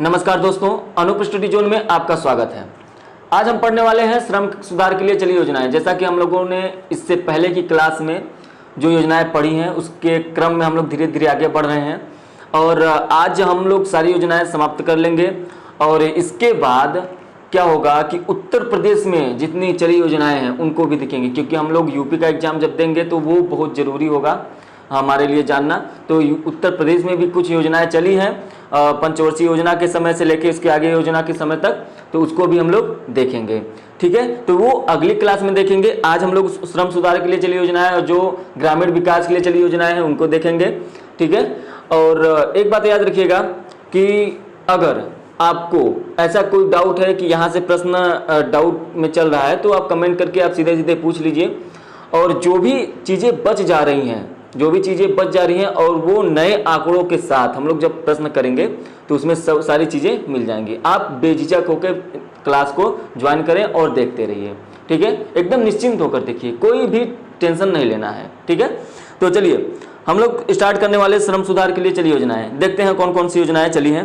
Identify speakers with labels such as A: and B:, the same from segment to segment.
A: नमस्कार दोस्तों, Anoop study zone में आपका स्वागत है। आज हम पढ़ने वाले हैं श्रम सुधार के लिए चली योजनाएं। जैसा कि हम लोगों ने इससे पहले की क्लास में जो योजनाएं पढ़ी हैं उसके क्रम में हम लोग धीरे धीरे आगे बढ़ रहे हैं और आज हम लोग सारी योजनाएं समाप्त कर लेंगे। और इसके बाद क्या होगा कि उत्तर प्रदेश में जितनी चली योजनाएं हैं उनको भी देखेंगे, क्योंकि हम लोग यूपी का एग्जाम जब देंगे तो वो बहुत ज़रूरी होगा हमारे लिए जानना। तो उत्तर प्रदेश में भी कुछ योजनाएं चली हैं पंचवर्षीय योजना के समय से लेके इसके आगे योजना के समय तक, तो उसको भी हम लोग देखेंगे। ठीक है, तो वो अगली क्लास में देखेंगे। आज हम लोग श्रम सुधार के लिए चली योजनाएं और जो ग्रामीण विकास के लिए चली योजनाएं हैं उनको देखेंगे। ठीक है, और एक बात याद रखिएगा कि अगर आपको ऐसा कोई डाउट है कि यहाँ से प्रश्न डाउट में चल रहा है तो आप कमेंट करके आप सीधे सीधे पूछ लीजिए। और जो भी चीज़ें बच जा रही हैं और वो नए आंकड़ों के साथ हम लोग जब प्रश्न करेंगे तो उसमें सब सारी चीज़ें मिल जाएंगी। आप बेझिझक होकर क्लास को ज्वाइन करें और देखते रहिए। ठीक है, एकदम निश्चिंत होकर देखिए, कोई भी टेंशन नहीं लेना है। ठीक है, तो चलिए हम लोग स्टार्ट करने वाले श्रम सुधार के लिए चली योजनाएं। देखते हैं कौन कौन सी योजनाएं चली हैं।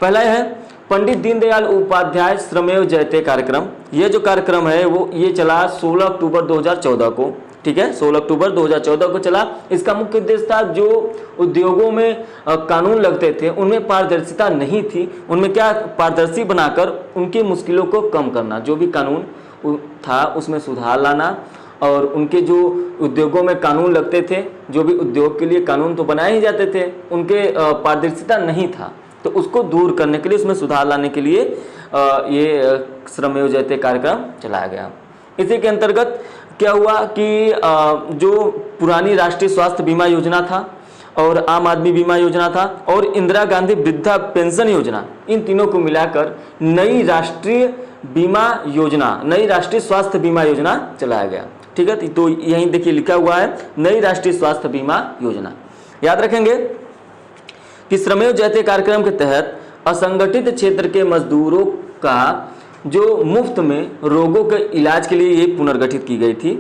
A: पहला है पंडित दीनदयाल उपाध्याय श्रमेव जयते कार्यक्रम। ये जो कार्यक्रम है वो ये चला 16 अक्टूबर 2014 को। ठीक है, 16 अक्टूबर 2014 को चला। इसका मुख्य उद्देश्य था जो उद्योगों में कानून लगते थे उनमें पारदर्शिता नहीं थी, उनमें क्या पारदर्शी बनाकर उनकी मुश्किलों को कम करना। जो भी कानून था उसमें सुधार लाना और उनके जो उद्योगों में कानून लगते थे, जो भी उद्योग के लिए कानून तो बनाए ही जाते थे, उनके पारदर्शिता नहीं था, तो उसको दूर करने के लिए, उसमें सुधार लाने के लिए ये श्रमेव जयते कार्यक्रम चलाया गया। इसी के अंतर्गत क्या हुआ कि जो पुरानी राष्ट्रीय स्वास्थ्य बीमा योजना था और आम आदमी बीमा योजना था और इंदिरा गांधी वृद्धा पेंशन योजना, इन तीनों को मिलाकर नई राष्ट्रीय स्वास्थ्य बीमा योजना चलाया गया। ठीक है, तो यहीं देखिए लिखा हुआ है नई राष्ट्रीय स्वास्थ्य बीमा योजना। याद रखेंगे कि श्रमेव जयते कार्यक्रम के तहत असंगठित क्षेत्र के मजदूरों का जो मुफ्त में रोगों के इलाज के लिए ये पुनर्गठित की गई थी।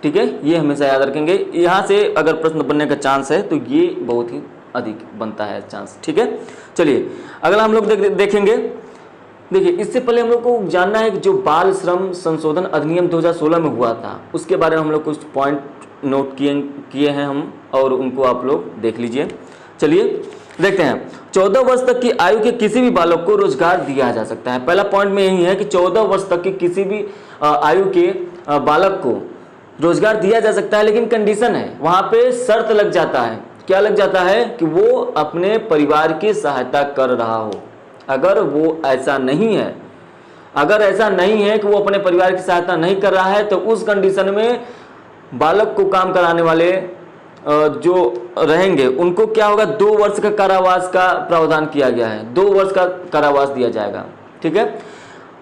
A: ठीक है, ये हमेशा याद रखेंगे। यहाँ से अगर प्रश्न बनने का चांस है तो ये बहुत ही अधिक बनता है चांस। ठीक है, चलिए अगला हम लोग देखेंगे। देखिए, इससे पहले हम लोग को जानना है कि जो बाल श्रम संशोधन अधिनियम 2016 में हुआ था उसके बारे में हम लोग कुछ पॉइंट नोट किए हैं हम, और उनको आप लोग देख लीजिए। चलिए देखते हैं। 14 वर्ष तक की आयु के किसी भी बालक को रोजगार दिया जा सकता है। पहला पॉइंट में यही है कि 14 वर्ष तक की किसी भी आयु के बालक को रोजगार दिया जा सकता है, लेकिन कंडीशन है, वहां पे शर्त लग जाता है। क्या लग जाता है कि वो अपने परिवार की सहायता कर रहा हो। अगर ऐसा नहीं है कि वो अपने परिवार की सहायता नहीं कर रहा है तो उस कंडीशन में बालक को काम कराने वाले जो रहेंगे उनको क्या होगा, 2 वर्ष का कारावास का प्रावधान किया गया है। 2 वर्ष का कारावास दिया जाएगा। ठीक है,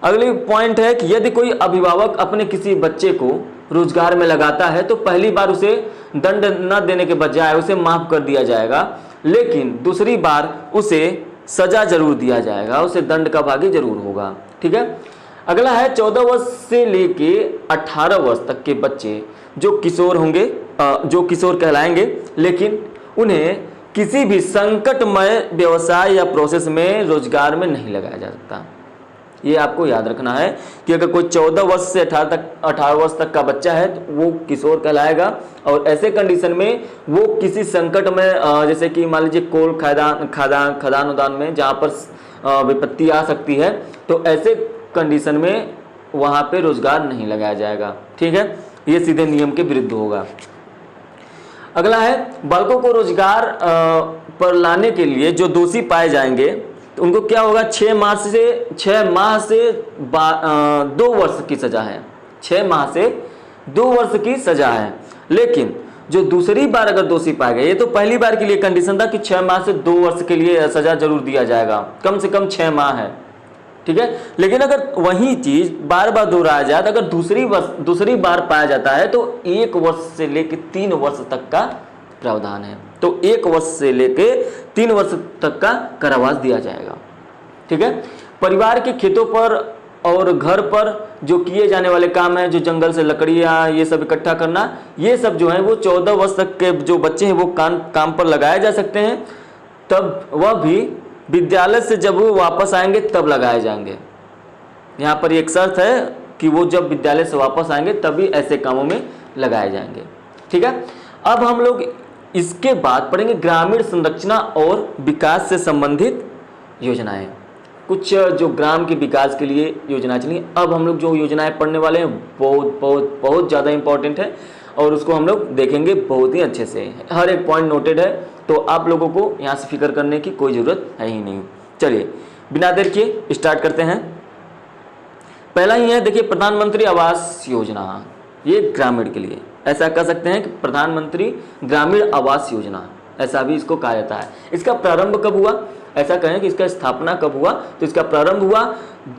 A: अगली पॉइंट है कि यदि कोई अभिभावक अपने किसी बच्चे को रोजगार में लगाता है तो पहली बार उसे दंड न देने के बजाय उसे माफ कर दिया जाएगा, लेकिन दूसरी बार उसे सजा जरूर दिया जाएगा, उसे दंड का भागी जरूर होगा। ठीक है, अगला है 14 वर्ष से लेके 18 वर्ष तक के बच्चे जो किशोर होंगे, जो किशोर कहलाएंगे, लेकिन उन्हें किसी भी संकटमय व्यवसाय या प्रोसेस में रोजगार में नहीं लगाया जा सकता। ये आपको याद रखना है कि अगर कोई 14 वर्ष से 18 वर्ष तक का बच्चा है तो वो किशोर कहलाएगा, और ऐसे कंडीशन में वो किसी संकट में, जैसे कि मान लीजिए कोल खदान उदान में जहाँ पर विपत्ति आ सकती है, तो ऐसे कंडीशन में वहाँ पे रोजगार नहीं लगाया जाएगा। ठीक है, ये सीधे नियम के विरुद्ध होगा। अगला है बालकों को रोजगार पर लाने के लिए जो दोषी पाए जाएंगे तो उनको क्या होगा, 6 माह से 2 वर्ष की सजा है। 6 माह से 2 वर्ष की सजा है, लेकिन जो दूसरी बार अगर दोषी पाए गए, ये तो पहली बार के लिए कंडीशन था कि 6 माह से 2 वर्ष के लिए सजा जरूर दिया जाएगा, कम से कम 6 माह है। ठीक है, लेकिन अगर वही चीज बार बार दोहराया जाए तो अगर दूसरी बार पाया जाता है तो 1 वर्ष से लेकर 3 वर्ष तक का प्रावधान है। तो 1 वर्ष से लेकर 3 वर्ष तक का कारावास दिया जाएगा। ठीक है, परिवार के खेतों पर और घर पर जो किए जाने वाले काम है, जो जंगल से लकड़ियाँ ये सब इकट्ठा करना, ये सब जो है वो 14 वर्ष तक के जो बच्चे हैं वो काम पर लगाए जा सकते हैं, तब वह भी विद्यालय से जब वो वापस आएंगे तब लगाए जाएंगे। यहाँ पर एक शर्त है कि वो जब विद्यालय से वापस आएंगे तभी ऐसे कामों में लगाए जाएंगे। ठीक है, अब हम लोग इसके बाद पढ़ेंगे ग्रामीण संरचना और विकास से संबंधित योजनाएं। कुछ जो ग्राम के विकास के लिए योजना चली। अब हम लोग जो योजनाएं पढ़ने वाले हैं बहुत बहुत बहुत ज़्यादा इंपॉर्टेंट है और उसको हम लोग देखेंगे बहुत ही अच्छे से। हर एक पॉइंट नोटेड है, तो आप लोगों को यहाँ से फिक्र करने की कोई ज़रूरत है ही नहीं। चलिए बिना देर के स्टार्ट करते हैं। पहला ही है, देखिए, प्रधानमंत्री आवास योजना। ये ग्रामीण के लिए, ऐसा कह सकते हैं कि प्रधानमंत्री ग्रामीण आवास योजना, ऐसा भी इसको कहा जाता है। इसका प्रारंभ कब हुआ? ऐसा कहें कि इसका स्थापना कब हुआ, तो इसका प्रारंभ हुआ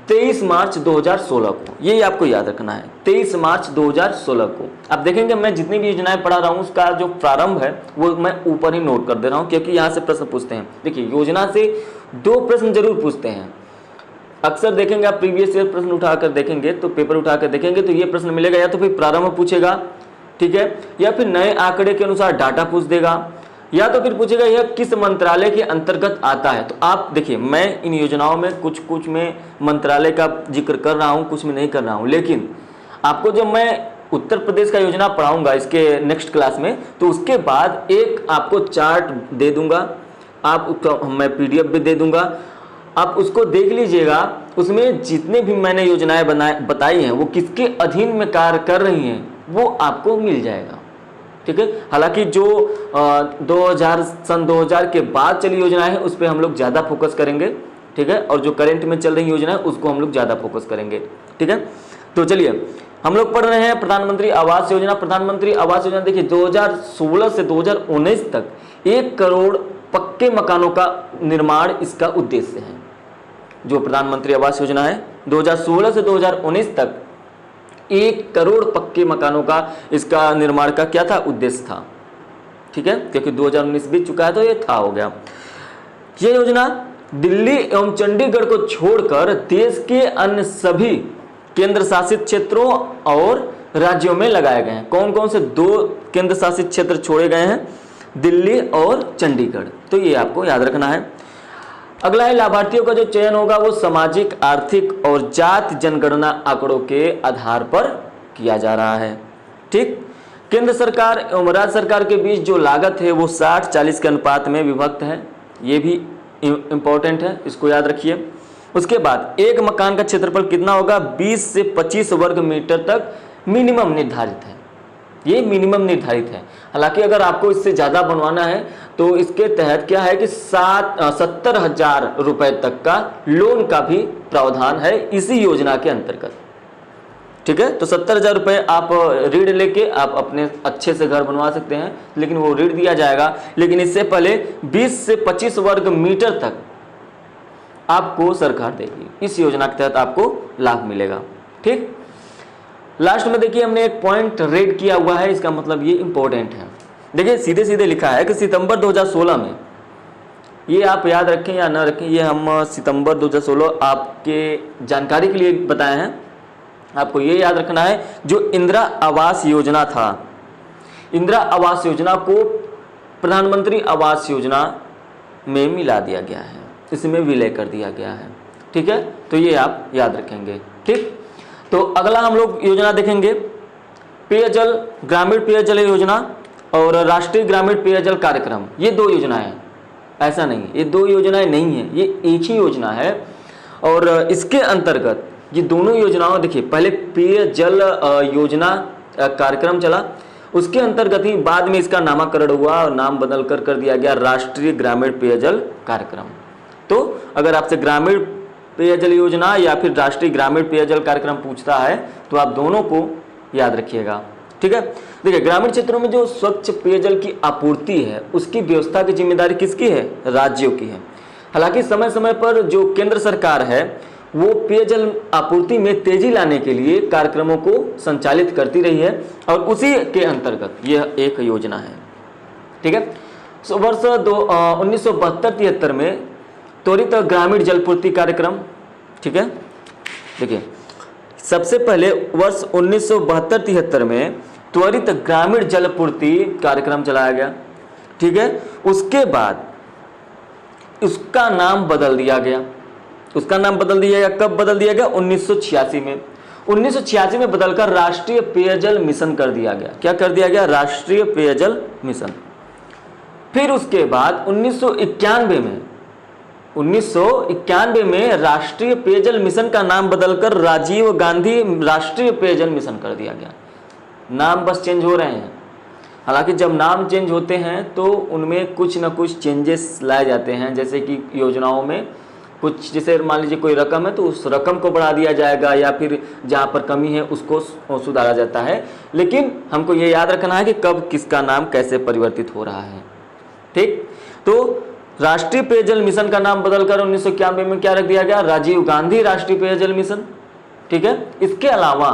A: 23 मार्च 2016 को। ये आपको याद रखना है, 23 मार्च 2016 को। अब देखेंगे मैं जितनी भी योजनाएं पढ़ा रहा हूँ उसका जो प्रारंभ है वो मैं ऊपर ही नोट कर दे रहा हूँ, क्योंकि यहाँ से प्रश्न पूछते हैं। देखिए, योजना से 2 प्रश्न जरूर पूछते हैं। अक्सर देखेंगे आप प्रीवियस ईयर प्रश्न उठाकर देखेंगे, तो पेपर उठाकर देखेंगे तो ये प्रश्न मिलेगा, या तो फिर प्रारंभ पूछेगा, ठीक है, या फिर नए आंकड़े के अनुसार डाटा पूछ देगा, या तो फिर पूछेगा यह किस मंत्रालय के अंतर्गत आता है। तो आप देखिए, मैं इन योजनाओं में कुछ में मंत्रालय का जिक्र कर रहा हूं, कुछ में नहीं कर रहा हूं, लेकिन आपको जब मैं उत्तर प्रदेश का योजना पढ़ाऊंगा इसके नेक्स्ट क्लास में, तो उसके बाद एक आपको चार्ट दे दूंगा, आप उसका मैं PDF भी दे दूंगा, आप उसको देख लीजिएगा। उसमें जितने भी मैंने योजनाएं बताई हैं वो किसके अधीन में कार्य कर रही हैं वो आपको मिल जाएगा। ठीक है, हालांकि जो 2000 के बाद चली योजना है उस पर हम लोग ज़्यादा फोकस करेंगे। ठीक है, और जो करंट में चल रही योजना है उसको हम लोग ज़्यादा फोकस करेंगे। ठीक है, तो चलिए हम लोग पढ़ रहे हैं प्रधानमंत्री आवास योजना। प्रधानमंत्री आवास योजना देखिए 2016 से 2019 तक 1 करोड़ पक्के मकानों का निर्माण इसका उद्देश्य है। जो प्रधानमंत्री आवास योजना है 2016 से 2019 तक 1 करोड़ पक्के मकानों का इसका निर्माण का क्या था, उद्देश्य था। ठीक है, क्योंकि 2019 बीत चुका है तो ये था, हो गया। ये योजना दिल्ली एवं चंडीगढ़ को छोड़कर देश के अन्य सभी केंद्र शासित क्षेत्रों और राज्यों में लगाए गए हैं। कौन कौन से 2 केंद्र शासित क्षेत्र छोड़े गए हैं? दिल्ली और चंडीगढ़। तो ये आपको याद रखना है। अगला है, लाभार्थियों का जो चयन होगा वो सामाजिक, आर्थिक और जाति जनगणना आंकड़ों के आधार पर किया जा रहा है। ठीक, केंद्र सरकार एवं राज्य सरकार के बीच जो लागत है वो 60-40 के अनुपात में विभक्त है। ये भी इंपॉर्टेंट है, इसको याद रखिए। उसके बाद एक मकान का क्षेत्रफल कितना होगा? 20 से 25 वर्ग मीटर तक मिनिमम निर्धारित है। ये मिनिमम निर्धारित है। हालांकि अगर आपको इससे ज़्यादा बनवाना है तो इसके तहत क्या है कि 70,000 रुपए तक का लोन का भी प्रावधान है इसी योजना के अंतर्गत। ठीक है, तो 70,000 रुपए आप ऋण लेके आप अपने अच्छे से घर बनवा सकते हैं, लेकिन वो ऋण दिया जाएगा। लेकिन इससे पहले 20 से 25 वर्ग मीटर तक आपको सरकार देगी। इस योजना के तहत आपको लाभ मिलेगा। ठीक, लास्ट में देखिए हमने एक पॉइंट रेड किया हुआ है, इसका मतलब ये इंपॉर्टेंट है। देखिए सीधे सीधे लिखा है कि सितंबर 2016 में, ये आप याद रखें या ना रखें, ये हम सितंबर 2016 आपके जानकारी के लिए बताए हैं। आपको ये याद रखना है, जो इंदिरा आवास योजना था, इंदिरा आवास योजना को प्रधानमंत्री आवास योजना में मिला दिया गया है, इसमें विलय कर दिया गया है। ठीक है, तो ये आप याद रखेंगे। ठीक, तो अगला हम लोग योजना देखेंगे पेयजल, ग्रामीण पेयजल योजना और राष्ट्रीय ग्रामीण पेयजल कार्यक्रम। ये 2 योजनाएं हैं, ऐसा नहीं है ये 2 योजनाएं नहीं है, ये एक ही योजना है। और इसके अंतर्गत ये दोनों योजनाओं, देखिए पहले पेयजल योजना कार्यक्रम चला, उसके अंतर्गत ही बाद में इसका नामकरण हुआ और नाम बदल कर दिया गया राष्ट्रीय ग्रामीण पेयजल कार्यक्रम। तो अगर आपसे ग्रामीण पेयजल योजना या फिर राष्ट्रीय ग्रामीण पेयजल कार्यक्रम पूछता है तो आप दोनों को याद रखिएगा। ठीक है, देखिए ग्रामीण क्षेत्रों में जो स्वच्छ पेयजल की आपूर्ति है उसकी व्यवस्था की जिम्मेदारी किसकी है? राज्यों की है। हालांकि समय समय पर जो केंद्र सरकार है वो पेयजल आपूर्ति में तेजी लाने के लिए कार्यक्रमों को संचालित करती रही है और उसी के अंतर्गत यह एक योजना है। ठीक है, सो वर्ष 1972-73 में त्वरित ग्रामीण जलपूर्ति कार्यक्रम। ठीक है, देखिए सबसे पहले वर्ष 1972-73 में त्वरित ग्रामीण जलपूर्ति कार्यक्रम चलाया गया। ठीक है, उसके बाद उसका नाम बदल दिया गया। उसका नाम बदल दिया गया, कब बदल दिया गया? 1986 में। 1986 में बदलकर राष्ट्रीय पेयजल मिशन कर दिया गया। क्या कर दिया गया? राष्ट्रीय पेयजल मिशन। फिर उसके बाद 1991 में राष्ट्रीय पेयजल मिशन का नाम बदलकर राजीव गांधी राष्ट्रीय पेयजल मिशन कर दिया गया। नाम बस चेंज हो रहे हैं। हालांकि जब नाम चेंज होते हैं तो उनमें कुछ ना कुछ चेंजेस लाए जाते हैं, जैसे कि योजनाओं में कुछ, जैसे मान लीजिए कोई रकम है तो उस रकम को बढ़ा दिया जाएगा, या फिर जहाँ पर कमी है उसको सुधारा जाता है। लेकिन हमको ये याद रखना है कि कब किसका नाम कैसे परिवर्तित हो रहा है। ठीक, तो राष्ट्रीय पेयजल मिशन का नाम बदलकर 1991 में क्या रख दिया गया? राजीव गांधी राष्ट्रीय पेयजल मिशन। ठीक है। इसके अलावा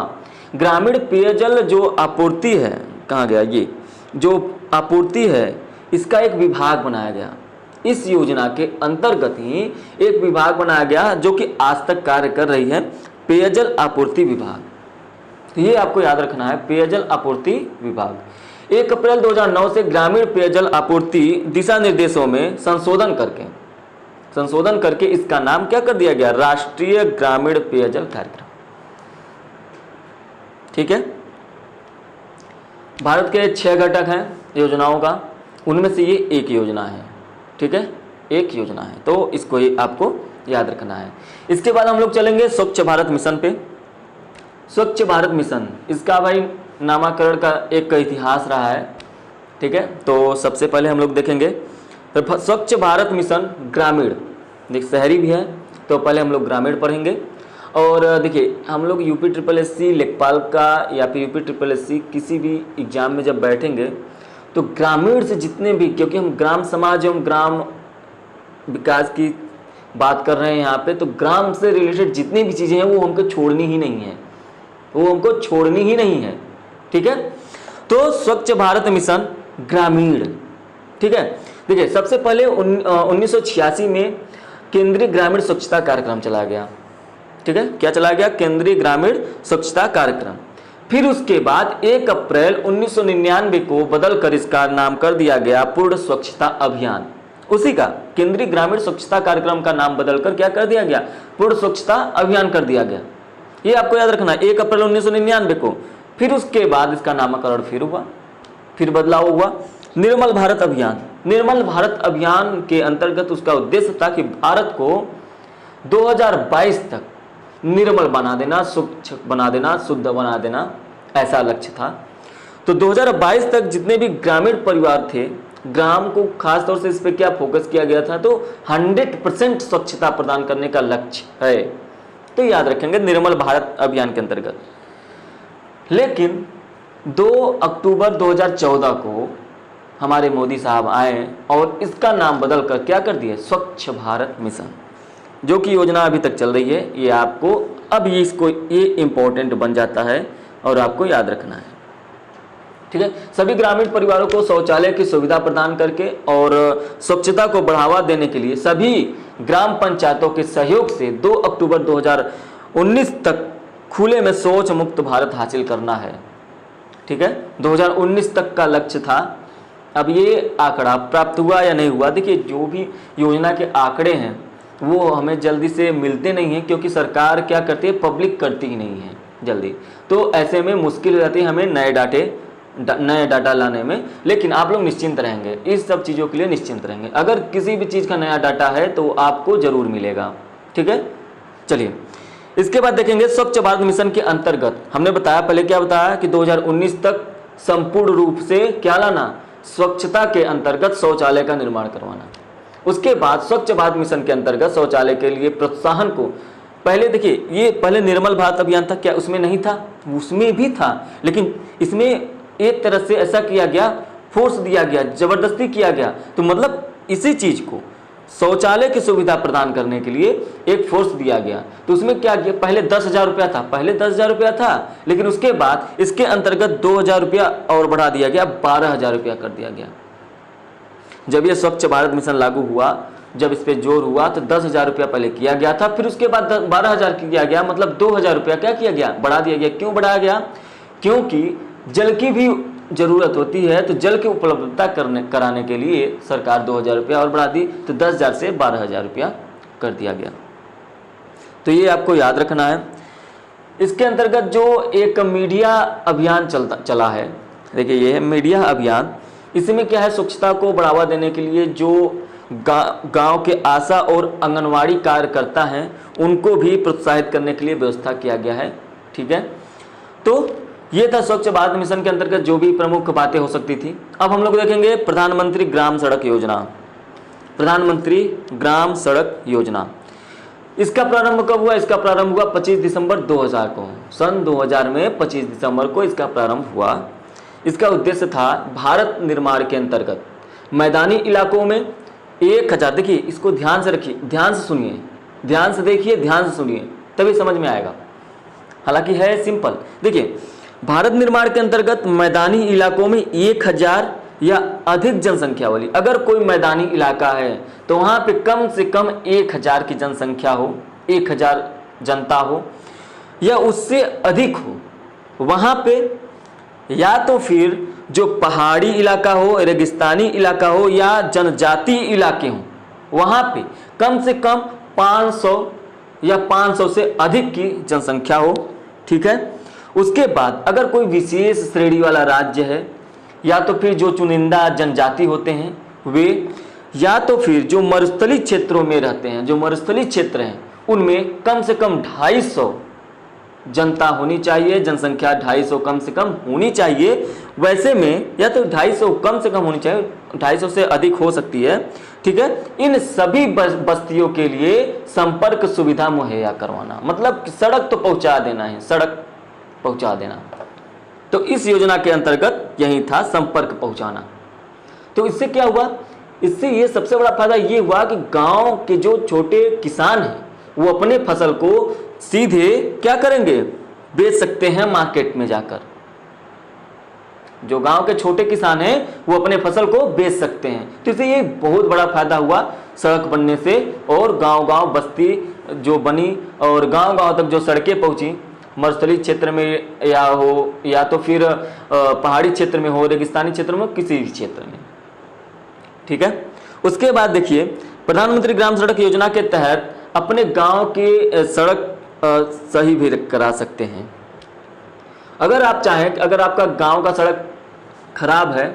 A: ग्रामीण पेयजल जो आपूर्ति है, कहाँ गया ये, जो आपूर्ति है, इसका एक विभाग बनाया गया। इस योजना के अंतर्गत ही एक विभाग बनाया गया जो कि आज तक कार्य कर रही है, पेयजल आपूर्ति विभाग। तो ये आपको याद रखना है, पेयजल आपूर्ति विभाग। 1 अप्रैल 2009 से ग्रामीण पेयजल आपूर्ति दिशा निर्देशों में संशोधन करके इसका नाम क्या कर दिया गया? राष्ट्रीय ग्रामीण पेयजल कार्यक्रम। ठीक है। भारत के 6 घटक हैं योजनाओं का, उनमें से ये एक योजना है। ठीक है, एक योजना है, तो इसको आपको याद रखना है। इसके बाद हम लोग चलेंगे स्वच्छ भारत मिशन पे। स्वच्छ भारत मिशन, इसका भाई नामकरण का एक इतिहास रहा है। ठीक है, तो सबसे पहले हम लोग देखेंगे तो स्वच्छ भारत मिशन ग्रामीण, देख शहरी भी है तो पहले हम लोग ग्रामीण पढ़ेंगे। और देखिए, हम लोग UPSSC लेखपाल का या फिर UPSSC किसी भी एग्जाम में जब बैठेंगे तो ग्रामीण से जितने भी, क्योंकि हम ग्राम समाज एवं ग्राम विकास की बात कर रहे हैं यहाँ पे, तो ग्राम से रिलेटेड जितनी भी चीज़ें हैं वो हमको छोड़नी ही नहीं है। ठीक है, तो स्वच्छ भारत मिशन ग्रामीण। ठीक है, देखिए सबसे पहले 1986 में केंद्रीय ग्रामीण स्वच्छता कार्यक्रम चला गया। ठीक है, क्या चला गया? केंद्रीय ग्रामीण स्वच्छता कार्यक्रम। फिर उसके बाद 1 अप्रैल 1999 को बदलकर इसका नाम कर दिया गया पूर्ण स्वच्छता अभियान। उसी का केंद्रीय ग्रामीण स्वच्छता कार्यक्रम का नाम बदलकर क्या कर दिया गया? पूर्ण स्वच्छता अभियान कर दिया गया। ये आपको याद रखना है, 1 अप्रैल 1999 को। फिर उसके बाद इसका नामकरण फिर हुआ, फिर बदलाव हुआ। निर्मल भारत अभियान। निर्मल भारत अभियान के अंतर्गत उसका उद्देश्य था कि भारत को 2022 तक निर्मल बना देना, स्वच्छ बना देना, शुद्ध बना देना, ऐसा लक्ष्य था। तो 2022 तक जितने भी ग्रामीण परिवार थे, ग्राम को खास तौर से इस पे क्या फोकस किया गया था? तो 100% स्वच्छता प्रदान करने का लक्ष्य है। तो याद रखेंगे निर्मल भारत अभियान के अंतर्गत। लेकिन 2 अक्टूबर 2014 को हमारे मोदी साहब आए और इसका नाम बदलकर क्या कर दिए? स्वच्छ भारत मिशन, जो कि योजना अभी तक चल रही है। ये आपको अब ये इम्पोर्टेंट बन जाता है और आपको याद रखना है। ठीक है, सभी ग्रामीण परिवारों को शौचालय की सुविधा प्रदान करके और स्वच्छता को बढ़ावा देने के लिए सभी ग्राम पंचायतों के सहयोग से 2 अक्टूबर 2019 तक खुले में शौच मुक्त भारत हासिल करना है। ठीक है, 2019 तक का लक्ष्य था। अब ये आंकड़ा प्राप्त हुआ या नहीं हुआ, देखिए जो भी योजना के आंकड़े हैं वो हमें जल्दी से मिलते नहीं हैं, क्योंकि सरकार क्या करती है? पब्लिक करती ही नहीं है जल्दी। तो ऐसे में मुश्किल हो जाती है हमें नए डाटा लाने में। लेकिन आप लोग निश्चिंत रहेंगे, इस सब चीज़ों के लिए निश्चिंत रहेंगे। अगर किसी भी चीज़ का नया डाटा है तो आपको जरूर मिलेगा। ठीक है, चलिए इसके बाद देखेंगे स्वच्छ भारत मिशन के अंतर्गत हमने बताया, पहले क्या बताया कि 2019 तक संपूर्ण रूप से क्या लाना? स्वच्छता के अंतर्गत शौचालय का निर्माण करवाना। उसके बाद स्वच्छ भारत मिशन के अंतर्गत शौचालय के लिए प्रोत्साहन को, पहले देखिए ये पहले निर्मल भारत अभियान था, क्या उसमें नहीं था? उसमें भी था, लेकिन इसमें एक तरह से ऐसा किया गया, फोर्स दिया गया, जबरदस्ती किया गया। तो मतलब इसी चीज को शौचालय की सुविधा प्रदान करने के लिए एक फोर्स दिया गया। तो उसमें क्या किया? पहले 10,000 रुपया था, पहले 10,000 रुपया था, लेकिन उसके बाद इसके अंतर्गत 2,000 रुपया और बढ़ा दिया गया, 12,000 रुपया कर दिया गया। जब ये स्वच्छ भारत मिशन लागू हुआ, जब इस पे जोर हुआ तो 10,000 रुपया पहले किया गया था, फिर उसके बाद 12,000 किया गया, मतलब 2,000 रुपया क्या किया गया? बढ़ा दिया गया। क्यों बढ़ाया गया? क्योंकि जल की भी ज़रूरत होती है तो जल की उपलब्धता कराने के लिए सरकार 2,000 रुपया और बढ़ा दी, तो 10,000 से 12,000 रुपया कर दिया गया। तो ये आपको याद रखना है। इसके अंतर्गत जो एक मीडिया अभियान चला है, देखिए ये है मीडिया अभियान। इसमें क्या है, स्वच्छता को बढ़ावा देने के लिए जो गांव के आशा और आंगनवाड़ी कार्यकर्ता हैं उनको भी प्रोत्साहित करने के लिए व्यवस्था किया गया है। ठीक है, तो ये था स्वच्छ भारत मिशन के अंतर्गत जो भी प्रमुख बातें हो सकती थी। अब हम लोग देखेंगे प्रधानमंत्री ग्राम सड़क योजना। प्रधानमंत्री ग्राम सड़क योजना, इसका प्रारंभ कब हुआ? इसका प्रारंभ हुआ 25 दिसंबर 2000 को। सन 2000 में 25 दिसंबर को इसका प्रारंभ हुआ। इसका उद्देश्य था भारत निर्माण के अंतर्गत मैदानी इलाकों में 1000, देखिए इसको ध्यान से रखिए, ध्यान से सुनिए, ध्यान से देखिए, ध्यान से सुनिए, तभी समझ में आएगा। हालांकि है सिंपल। देखिए भारत निर्माण के अंतर्गत मैदानी इलाकों में 1000 या अधिक जनसंख्या वाली, अगर कोई मैदानी इलाका है तो वहाँ पे कम से कम 1000 की जनसंख्या हो, 1000 जनता हो या उससे अधिक हो, वहाँ पे या तो फिर जो पहाड़ी इलाका हो, रेगिस्तानी इलाका हो या जनजाति इलाके हों, वहाँ पे कम से कम 500 या 500 से अधिक की जनसंख्या हो। ठीक है, उसके बाद अगर कोई विशेष श्रेणी वाला राज्य है या तो फिर जो चुनिंदा जनजाति होते हैं वे, या तो फिर जो मरुस्थलीय क्षेत्रों में रहते हैं, जो मरुस्थलीय क्षेत्र हैं उनमें कम से कम 250 जनता होनी चाहिए, जनसंख्या 250 कम से कम होनी चाहिए। वैसे में या तो 250 कम से कम होनी चाहिए, 250 से अधिक हो सकती है। ठीक है, इन सभी बस्तियों के लिए संपर्क सुविधा मुहैया करवाना, मतलब सड़क तो पहुंचा देना है, सड़क पहुंचा देना। तो इस योजना के अंतर्गत यही था, संपर्क पहुंचाना। तो इससे क्या हुआ? इससे ये सबसे बड़ा फायदा ये हुआ कि गांव के जो छोटे किसान हैं वो अपने फसल को सीधे क्या करेंगे, बेच सकते हैं मार्केट में जाकर। जो गांव के छोटे किसान हैं वो अपने फसल को बेच सकते हैं। तो इससे ये बहुत बड़ा फायदा हुआ सड़क बनने से, और गांव-गांव बस्ती जो बनी और गांव-गांव तक जो सड़कें पहुंची, मरुस्थलीय क्षेत्र में या हो या तो फिर पहाड़ी क्षेत्र में हो, रेगिस्तानी क्षेत्र में, किसी भी क्षेत्र में। ठीक है, उसके बाद देखिए प्रधानमंत्री ग्राम सड़क योजना के तहत अपने गांव की सड़क सही भी करा सकते हैं। अगर आप चाहें, अगर आपका गांव का सड़क खराब है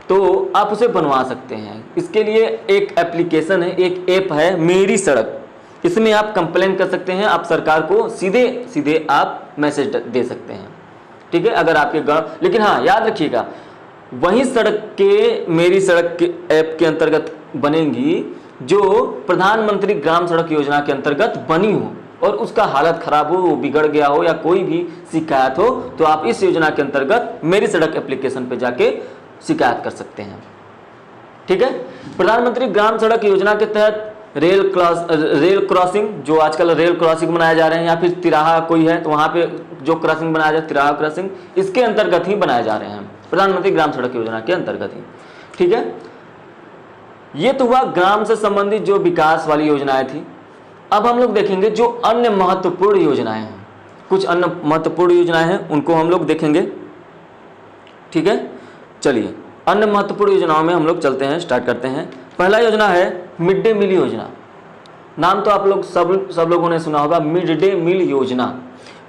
A: तो आप उसे बनवा सकते हैं। इसके लिए एक एप्लीकेशन है, एक ऐप है मेरी सड़क। इसमें आप कंप्लेन कर सकते हैं, आप सरकार को सीधे सीधे आप मैसेज दे सकते हैं। ठीक है, अगर आपके गांव, लेकिन हाँ याद रखिएगा वही सड़क के मेरी सड़क के ऐप के अंतर्गत बनेंगी जो प्रधानमंत्री ग्राम सड़क योजना के अंतर्गत बनी हो और उसका हालत खराब हो, वो बिगड़ गया हो या कोई भी शिकायत हो, तो आप इस योजना के अंतर्गत मेरी सड़क एप्लीकेशन पे जाके शिकायत कर सकते हैं। ठीक है, प्रधानमंत्री ग्राम सड़क योजना के तहत रेल क्रॉसिंग, जो आजकल रेल क्रॉसिंग बनाए जा रहे हैं, या फिर तिराहा कोई है तो वहां पे जो क्रॉसिंग बनाया जाए, तिराहा क्रॉसिंग, इसके अंतर्गत ही बनाए जा रहे हैं, प्रधानमंत्री ग्राम सड़क योजना के अंतर्गत ही। ठीक है, ये तो हुआ ग्राम से संबंधित जो विकास वाली योजनाएं थी। अब हम लोग देखेंगे जो अन्य महत्वपूर्ण योजनाएं हैं, कुछ अन्य महत्वपूर्ण योजनाएं हैं उनको हम लोग देखेंगे। ठीक है, चलिए अन्य महत्वपूर्ण योजनाओं में हम लोग चलते हैं, स्टार्ट करते हैं। पहला योजना है मिड डे मील योजना। नाम तो आप लोग सब लोगों ने सुना होगा, मिड डे मील योजना।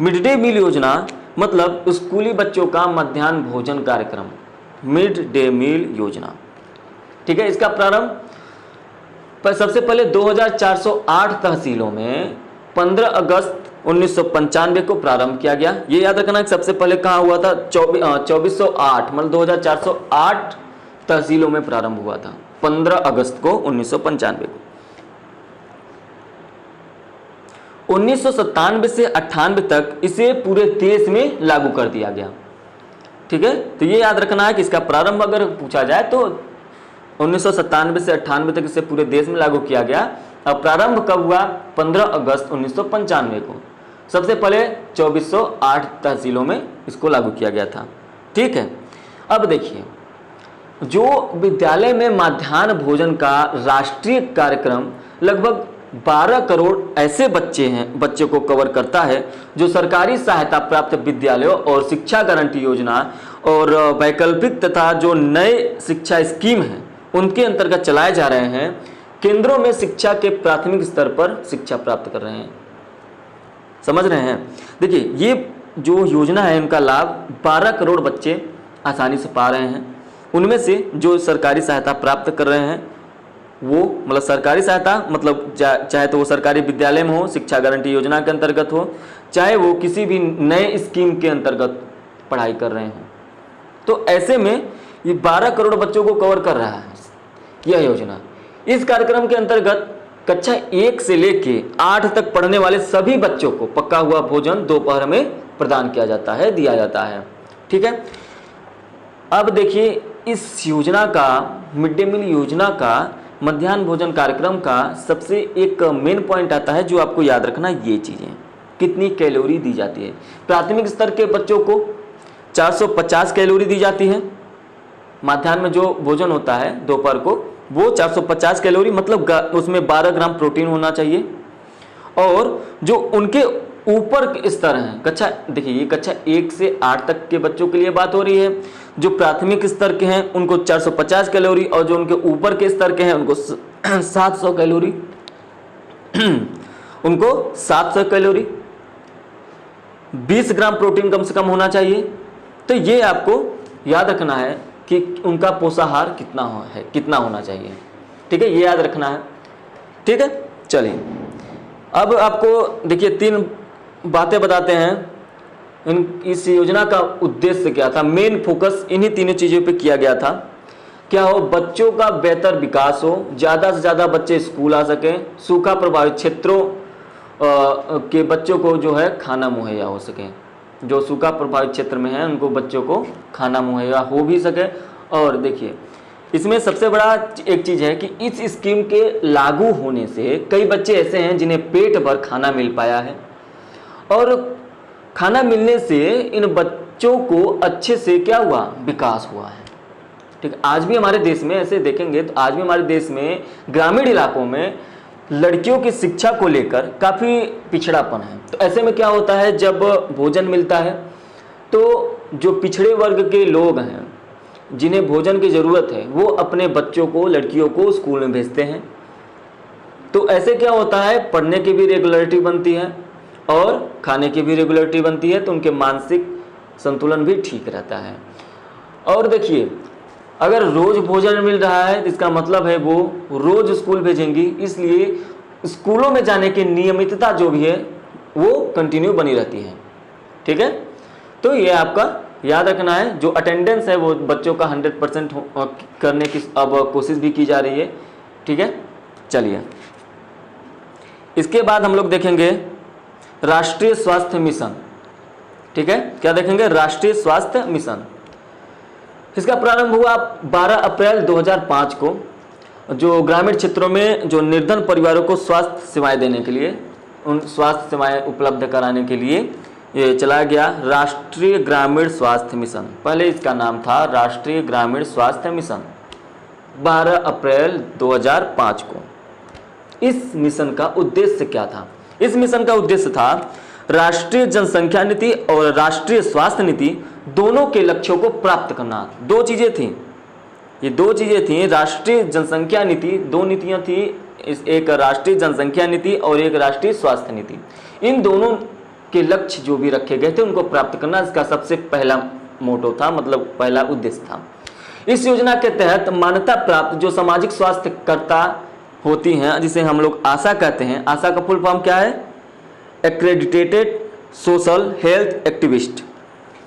A: मिड डे मील योजना मतलब स्कूली बच्चों का मध्याह्न भोजन कार्यक्रम, मिड डे मील योजना। ठीक है, इसका प्रारंभ सबसे पहले 2408 तहसीलों में 15 अगस्त 1995 को प्रारंभ किया गया। ये याद रखना कि सबसे पहले कहाँ हुआ था, 2408 मतलब 2408 तहसीलों में प्रारंभ हुआ था 15 अगस्त को 1995 को। 1997 से 98 तक इसे पूरे देश में लागू कर दिया गया। ठीक है, तो ये याद रखना है कि इसका प्रारंभ अगर पूछा जाए तो 1997 से 98 तक इसे पूरे देश में लागू किया गया। अब प्रारंभ कब हुआ? 15 अगस्त 1995 को। सबसे पहले 2408 तहसीलों में इसको लागू किया गया था। ठीक है, अब देखिए जो विद्यालय में मध्याह्न भोजन का राष्ट्रीय कार्यक्रम लगभग 12 करोड़ ऐसे बच्चे को कवर करता है जो सरकारी सहायता प्राप्त विद्यालयों और शिक्षा गारंटी योजना और वैकल्पिक तथा जो नए शिक्षा स्कीम हैं उनके अंतर्गत चलाए जा रहे हैं, केंद्रों में शिक्षा के प्राथमिक स्तर पर शिक्षा प्राप्त कर रहे हैं। समझ रहे हैं? देखिए, ये जो योजना है उनका लाभ 12 करोड़ बच्चे आसानी से पा रहे हैं। उनमें से जो सरकारी सहायता प्राप्त कर रहे हैं वो, मतलब सरकारी सहायता मतलब चाहे तो वो सरकारी विद्यालय में हो, शिक्षा गारंटी योजना के अंतर्गत हो, चाहे वो किसी भी नए स्कीम के अंतर्गत पढ़ाई कर रहे हैं, तो ऐसे में ये 12 करोड़ बच्चों को कवर कर रहा है यह योजना। इस कार्यक्रम के अंतर्गत कक्षा 1 से लेके 8 तक पढ़ने वाले सभी बच्चों को पक्का हुआ भोजन दोपहर में प्रदान किया जाता है, दिया जाता है। ठीक है, अब देखिए इस योजना का, मिड डे मील योजना का, मध्याह्न भोजन कार्यक्रम का सबसे एक मेन पॉइंट आता है जो आपको याद रखना, ये चीज़ें कितनी कैलोरी दी जाती है। प्राथमिक स्तर के बच्चों को 450 कैलोरी दी जाती है। मध्याह्न में जो भोजन होता है दोपहर को वो 450 कैलोरी, मतलब उसमें 12 ग्राम प्रोटीन होना चाहिए। और जो उनके ऊपर के स्तर हैं, कक्षा, देखिए ये कक्षा 1 से 8 तक के बच्चों के लिए बात हो रही है। जो प्राथमिक स्तर के हैं उनको 450 कैलोरी, और जो उनके ऊपर के स्तर के हैं उनको 700 कैलोरी उनको 700 कैलोरी, 20 ग्राम प्रोटीन कम से कम होना चाहिए। तो ये आपको याद रखना है कि उनका पोषाहार कितना होना चाहिए। ठीक है, ये याद रखना है। ठीक है, चलिए अब आपको देखिए 3 बातें बताते हैं। इस योजना का उद्देश्य क्या था, मेन फोकस इन्हीं तीनों चीज़ों पे किया गया था। क्या हो, बच्चों का बेहतर विकास हो, ज़्यादा से ज़्यादा बच्चे स्कूल आ सकें, सूखा प्रभावित क्षेत्रों के बच्चों को जो है खाना मुहैया हो सके, जो सूखा प्रभावित क्षेत्र में है उनको बच्चों को खाना मुहैया हो भी सके। और देखिए इसमें सबसे बड़ा एक चीज़ है कि इस स्कीम के लागू होने से कई बच्चे ऐसे हैं जिन्हें पेट भर खाना मिल पाया है, और खाना मिलने से इन बच्चों को अच्छे से क्या हुआ, विकास हुआ है। ठीक है, आज भी हमारे देश में ऐसे देखेंगे तो आज भी हमारे देश में ग्रामीण इलाकों में लड़कियों की शिक्षा को लेकर काफ़ी पिछड़ापन है। तो ऐसे में क्या होता है, जब भोजन मिलता है तो जो पिछड़े वर्ग के लोग हैं जिन्हें भोजन की ज़रूरत है वो अपने बच्चों को, लड़कियों को स्कूल में भेजते हैं। तो ऐसे क्या होता है, पढ़ने की भी रेगुलरिटी बनती है और खाने की भी रेगुलरिटी बनती है, तो उनके मानसिक संतुलन भी ठीक रहता है। और देखिए अगर रोज़ भोजन मिल रहा है तो इसका मतलब है वो रोज़ स्कूल भेजेंगी, इसलिए स्कूलों में जाने की नियमितता जो भी है वो कंटिन्यू बनी रहती है। ठीक है, तो ये आपका याद रखना है। जो अटेंडेंस है वो बच्चों का 100% करने की अब कोशिश भी की जा रही है। ठीक है, चलिए इसके बाद हम लोग देखेंगे राष्ट्रीय स्वास्थ्य मिशन। ठीक है, क्या देखेंगे, राष्ट्रीय स्वास्थ्य मिशन। इसका प्रारंभ हुआ 12 अप्रैल 2005 को, जो ग्रामीण क्षेत्रों में जो निर्धन परिवारों को स्वास्थ्य सेवाएं देने के लिए, उन स्वास्थ्य सेवाएं उपलब्ध कराने के लिए ये चलाया गया राष्ट्रीय ग्रामीण स्वास्थ्य मिशन। पहले इसका नाम था राष्ट्रीय ग्रामीण स्वास्थ्य मिशन। 12 अप्रैल 2005 को इस मिशन का उद्देश्य क्या था? इस मिशन का उद्देश्य था राष्ट्रीय जनसंख्या नीति और राष्ट्रीय स्वास्थ्य नीति दोनों के लक्ष्यों को प्राप्त करना। दो चीजें थी, ये दो चीजें थी। राष्ट्रीय जनसंख्या नीति, दो नीतियां थी, एक राष्ट्रीय जनसंख्या नीति और एक राष्ट्रीय स्वास्थ्य नीति। इन दोनों के लक्ष्य जो भी रखे गए थे उनको प्राप्त करना इसका सबसे पहला मोटो था, मतलब पहला उद्देश्य था। इस योजना के तहत मान्यता प्राप्त जो सामाजिक स्वास्थ्यकर्ता होती हैं, जिसे हम लोग आशा कहते हैं, आशा का फुल फॉर्म क्या है? एक्रेडिटेटेड सोशल हेल्थ एक्टिविस्ट।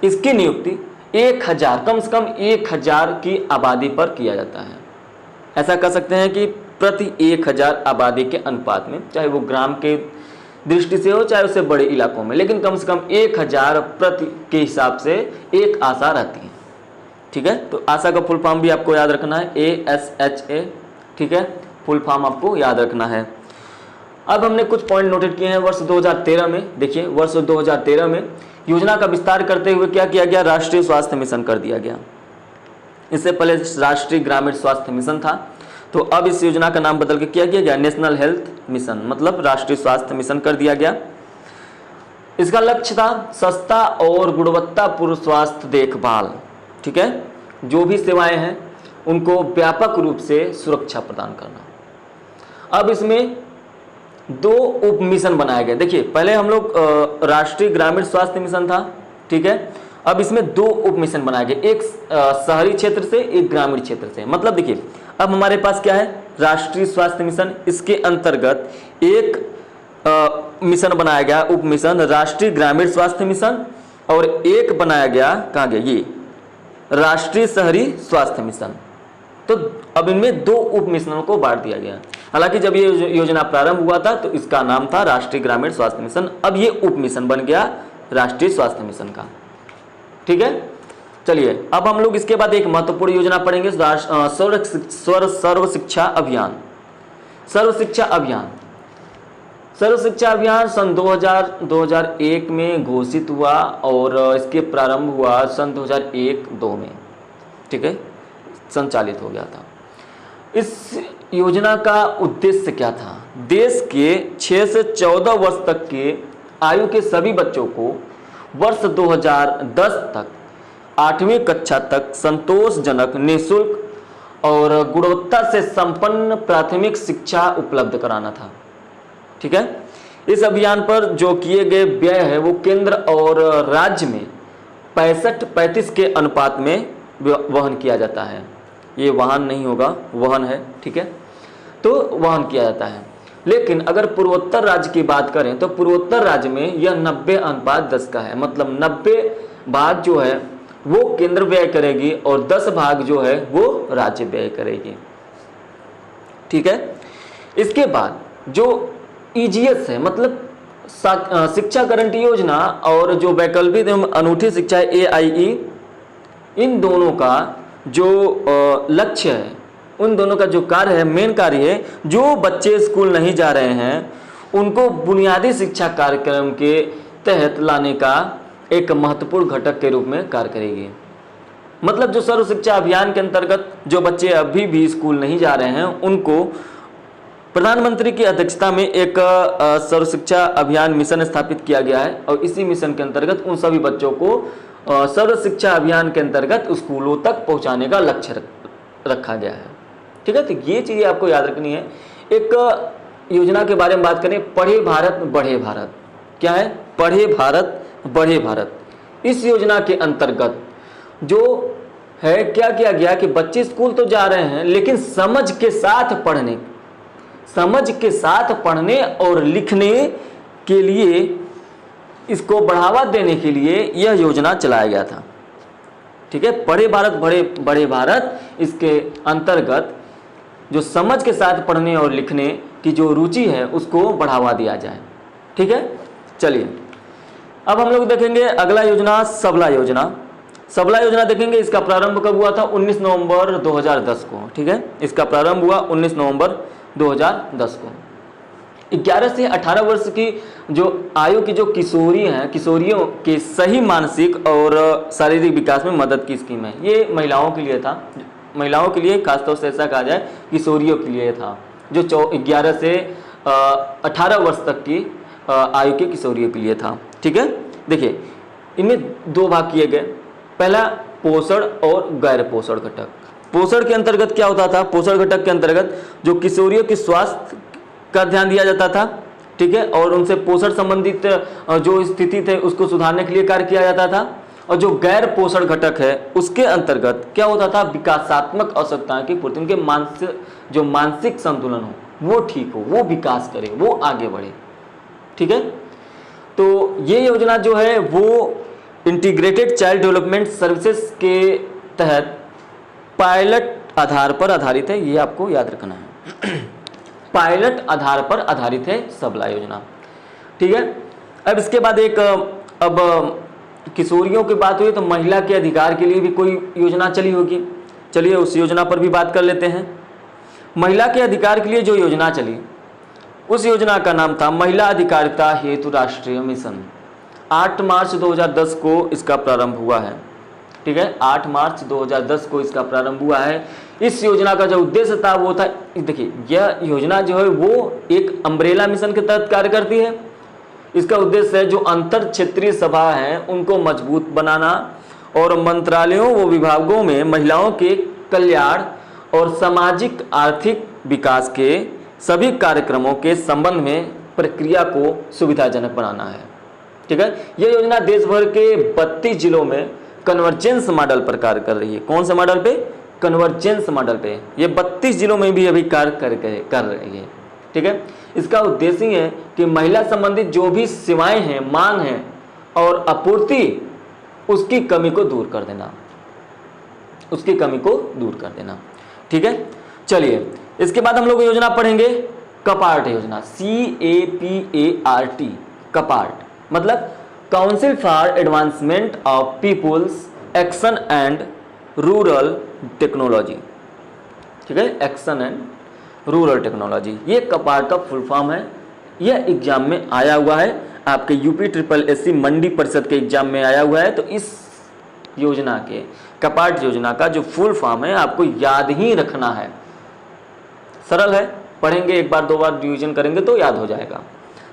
A: इसकी नियुक्ति 1000, कम से कम 1000 की आबादी पर किया जाता है। ऐसा कह सकते हैं कि प्रति 1000 आबादी के अनुपात में, चाहे वो ग्राम के दृष्टि से हो चाहे उससे बड़े इलाकों में, लेकिन कम से कम 1000 प्रति के हिसाब से एक आशा रहती है। ठीक है, तो आशा का फुल फॉर्म भी आपको याद रखना है, ASHA। ठीक है, फुल फॉर्म आपको याद रखना है। अब हमने कुछ पॉइंट नोटेड किए हैं। वर्ष 2013 में, देखिए वर्ष 2013 में योजना का विस्तार करते हुए क्या किया गया? राष्ट्रीय स्वास्थ्य मिशन कर दिया गया। इससे पहले राष्ट्रीय ग्रामीण स्वास्थ्य मिशन था, तो अब इस योजना का नाम बदल के क्या किया गया? नेशनल हेल्थ मिशन, मतलब राष्ट्रीय स्वास्थ्य मिशन कर दिया गया। इसका लक्ष्य था सस्ता और गुणवत्तापूर्ण स्वास्थ्य देखभाल। ठीक है, जो भी सेवाएं हैं उनको व्यापक रूप से सुरक्षा प्रदान करना। अब इसमें 2 उप मिशन बनाए गए। देखिए पहले हम लोग राष्ट्रीय ग्रामीण स्वास्थ्य मिशन था, ठीक है, अब इसमें 2 उप मिशन बनाए गए, एक शहरी क्षेत्र से, एक ग्रामीण क्षेत्र से। मतलब देखिए अब हमारे पास क्या है, राष्ट्रीय स्वास्थ्य मिशन, इसके अंतर्गत एक मिशन बनाया गया, उप मिशन राष्ट्रीय ग्रामीण स्वास्थ्य मिशन, और एक बनाया गया, कहाँ गया ये, राष्ट्रीय शहरी स्वास्थ्य मिशन। तो अब इनमें 2 उप मिशनों को बांट दिया गया। हालांकि जब ये योजना प्रारंभ हुआ था तो इसका नाम था राष्ट्रीय ग्रामीण स्वास्थ्य मिशन, अब ये उप मिशन बन गया राष्ट्रीय स्वास्थ्य मिशन का, ठीक है। चलिए अब हम लोग इसके बाद एक महत्वपूर्ण योजना पढ़ेंगे, सर्व शिक्षा अभियान। सर्व शिक्षा अभियान, सर्व शिक्षा अभियान सन 2001 में घोषित हुआ और इसके प्रारंभ हुआ सन 2001-2 में, ठीक है, संचालित हो गया था। इस योजना का उद्देश्य क्या था, देश के 6 से 14 वर्ष तक के आयु के सभी बच्चों को वर्ष 2010 तक 8वीं कक्षा तक संतोषजनक, निःशुल्क और गुणवत्ता से संपन्न प्राथमिक शिक्षा उपलब्ध कराना था, ठीक है। इस अभियान पर जो किए गए व्यय है वो केंद्र और राज्य में 65-35 के अनुपात में वहन किया जाता है। ये वाहन नहीं होगा, वहन है, ठीक है, तो वहन किया जाता है। लेकिन अगर पूर्वोत्तर राज्य की बात करें तो पूर्वोत्तर राज्य में यह 90:10 का है, मतलब 90 भाग जो है वो केंद्र व्यय करेगी और 10 भाग जो है वो राज्य व्यय करेगी, ठीक है। इसके बाद जो ईजीएस है, मतलब शिक्षा गारंटी योजना, और जो वैकल्पिक एवं अनूठी शिक्षा है AIE, इन दोनों का जो लक्ष्य है, उन दोनों का जो कार्य है, मेन कार्य है, जो बच्चे स्कूल नहीं जा रहे हैं उनको बुनियादी शिक्षा कार्यक्रम के तहत लाने का एक महत्वपूर्ण घटक के रूप में कार्य करेगी। मतलब जो सर्व शिक्षा अभियान के अंतर्गत जो बच्चे अभी भी स्कूल नहीं जा रहे हैं उनको प्रधानमंत्री की अध्यक्षता में एक सर्व शिक्षा अभियान मिशन स्थापित किया गया है, और इसी मिशन के अंतर्गत उन सभी बच्चों को सर्व शिक्षा अभियान के अंतर्गत स्कूलों तक पहुंचाने का लक्ष्य रखा गया है, ठीक है। तो ये चीज़ें आपको याद रखनी है। एक योजना के बारे में बात करें, पढ़े भारत बढ़े भारत। क्या है, पढ़े भारत बढ़े भारत। इस योजना के अंतर्गत जो है क्या किया गया कि बच्चे स्कूल तो जा रहे हैं लेकिन समझ के साथ पढ़ने और लिखने के लिए, इसको बढ़ावा देने के लिए यह योजना चलाया गया था, ठीक है। पढ़े भारत बढ़े भारत, इसके अंतर्गत जो समझ के साथ पढ़ने और लिखने की जो रुचि है उसको बढ़ावा दिया जाए, ठीक है। चलिए अब हम लोग देखेंगे अगला योजना, सबला योजना। सबला योजना देखेंगे, इसका प्रारंभ कब हुआ था, 19 नवंबर 2010 को, ठीक है। इसका प्रारंभ हुआ 19 नवंबर 2010 को। 11 से 18 वर्ष की जो आयु की जो किशोरी हैं, किशोरियों के सही मानसिक और शारीरिक विकास में मदद की स्कीम है। ये महिलाओं के लिए था, महिलाओं के लिए खासतौर से ऐसा कहा जाए, किशोरियों के लिए था, जो 11 से 18 वर्ष तक की आयु के किशोरियों के लिए था, ठीक है। देखिए इनमें 2 भाग किए गए, पहला पोषण और गैर पोषण घटक। पोषण के अंतर्गत क्या होता था, पोषण घटक के अंतर्गत जो किशोरियों के स्वास्थ्य का ध्यान दिया जाता था, ठीक है, और उनसे पोषण संबंधित जो स्थिति थे उसको सुधारने के लिए कार्य किया जाता था। और जो गैर पोषण घटक है उसके अंतर्गत क्या होता था, विकासात्मक आवश्यकताओं की पूर्ति, उनके मानसिक संतुलन हो, वो ठीक हो, वो विकास करे, वो आगे बढ़े, ठीक है। तो ये योजना जो है वो इंटीग्रेटेड चाइल्ड डेवलपमेंट सर्विसेज के तहत पायलट आधार पर आधारित है, ये आपको याद रखना है। पायलट आधार पर आधारित है सबला योजना, ठीक है। अब इसके बाद एक, अब किशोरियों की बात हुई तो महिला के अधिकार के लिए भी कोई योजना चली होगी, चलिए उस योजना पर भी बात कर लेते हैं। महिला के अधिकार के लिए जो योजना चली उस योजना का नाम था महिला अधिकारिता हेतु राष्ट्रीय मिशन। 8 मार्च 2010 को इसका प्रारंभ हुआ है, ठीक है, 8 मार्च 2010 को इसका प्रारंभ हुआ है। इस योजना का जो उद्देश्य था वो था, देखिए यह योजना जो है वो एक अम्ब्रेला मिशन के तहत कार्य करती है। इसका उद्देश्य है जो अंतर क्षेत्रीय सभा हैं उनको मजबूत बनाना और मंत्रालयों व विभागों में महिलाओं के कल्याण और सामाजिक आर्थिक विकास के सभी कार्यक्रमों के संबंध में प्रक्रिया को सुविधाजनक बनाना है। ठीक है, यह योजना देश भर के 32 जिलों में कन्वर्जेंस मॉडल पर कार्य कर रही है। कौन से मॉडल पे? कन्वर्जेंस मॉडल पे। ये 32 जिलों में भी अभी कार्य कर रही है। ठीक है, इसका उद्देश्य है कि महिला संबंधित जो भी सेवाएं हैं, मांग है और आपूर्ति, उसकी कमी को दूर कर देना, उसकी कमी को दूर कर देना। ठीक है, चलिए इसके बाद हम लोग योजना पढ़ेंगे कपार्ट योजना, CAPART, कपार्ट मतलब council for advancement of people's action and rural technology. ठीक है, एक्शन एंड रूरल टेक्नोलॉजी, ये कपार्ट का फुल फॉर्म है। यह एग्जाम में आया हुआ है, आपके UPSSC मंडी परिषद के एग्जाम में आया हुआ है। तो इस योजना के, कपार्ट योजना का जो फुल फॉर्म है आपको याद ही रखना है। सरल है, पढ़ेंगे एक बार दो बार रिवीजन करेंगे तो याद हो जाएगा।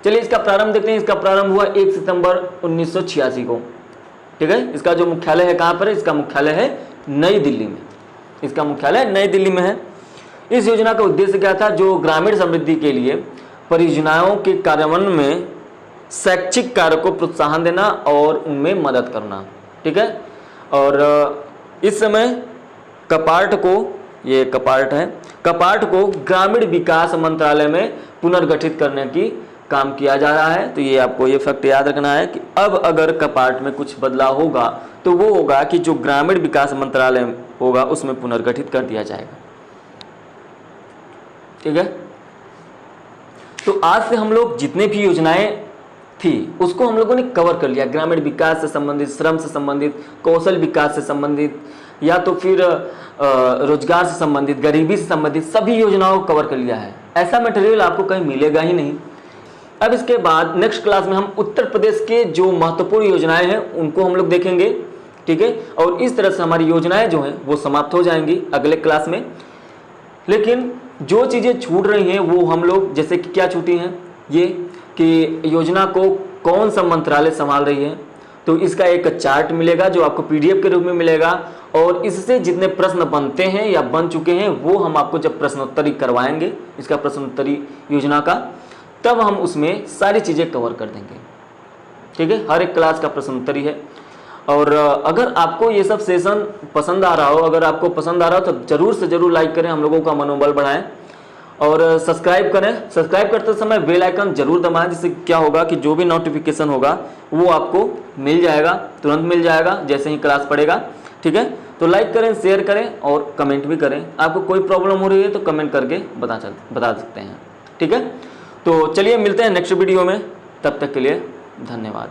A: चलिए इसका प्रारंभ देखते हैं। इसका प्रारंभ हुआ 1 सितंबर 1986 को। ठीक है, इसका जो मुख्यालय है कहाँ पर है? इसका मुख्यालय है नई दिल्ली में। इसका मुख्यालय नई दिल्ली में है। इस योजना का उद्देश्य क्या था? जो ग्रामीण समृद्धि के लिए परियोजनाओं के कार्यान्वयन में शैक्षिक कार्य को प्रोत्साहन देना और उनमें मदद करना। ठीक है, और इस समय कपार्ट को, ये कपार्ट है, कपार्ट को ग्रामीण विकास मंत्रालय में पुनर्गठित करने की काम किया जा रहा है। तो ये आपको ये फैक्ट याद रखना है कि अब अगर कपार्ट में कुछ बदलाव होगा तो वो होगा कि जो ग्रामीण विकास मंत्रालय होगा उसमें पुनर्गठित कर दिया जाएगा। ठीक है, तो आज से हम लोग जितने भी योजनाएं थी उसको हम लोगों ने कवर कर लिया। ग्रामीण विकास से संबंधित, श्रम से संबंधित, कौशल विकास से संबंधित, या तो फिर रोजगार से संबंधित, गरीबी से संबंधित सभी योजनाओं को कवर कर लिया है। ऐसा मटेरियल आपको कहीं मिलेगा ही नहीं। अब इसके बाद नेक्स्ट क्लास में हम उत्तर प्रदेश के जो महत्वपूर्ण योजनाएं हैं उनको हम लोग देखेंगे। ठीक है, और इस तरह से हमारी योजनाएं जो हैं वो समाप्त हो जाएंगी अगले क्लास में। लेकिन जो चीज़ें छूट रही हैं वो हम लोग, जैसे कि क्या छूटी हैं, ये कि योजना को कौन सा मंत्रालय संभाल रही है, तो इसका एक चार्ट मिलेगा जो आपको PDF के रूप में मिलेगा। और इससे जितने प्रश्न बनते हैं या बन चुके हैं वो हम आपको जब प्रश्नोत्तरी करवाएंगे, इसका प्रश्नोत्तरी योजना का, तब हम उसमें सारी चीज़ें कवर कर देंगे। ठीक है, हर एक क्लास का प्रश्नोत्तरी है। और अगर आपको ये सब सेशन पसंद आ रहा हो, अगर आपको पसंद आ रहा हो तो ज़रूर से ज़रूर लाइक करें, हम लोगों का मनोबल बढ़ाएं और सब्सक्राइब करें। सब्सक्राइब करते समय बेल आइकन जरूर दबाएं, जिससे क्या होगा कि जो भी नोटिफिकेशन होगा वो आपको मिल जाएगा, तुरंत मिल जाएगा जैसे ही क्लास पड़ेगा। ठीक है, तो लाइक करें, शेयर करें और कमेंट भी करें। आपको कोई प्रॉब्लम हो रही है तो कमेंट करके बता सकते हैं। ठीक है, तो चलिए मिलते हैं नेक्स्ट वीडियो में, तब तक के लिए धन्यवाद।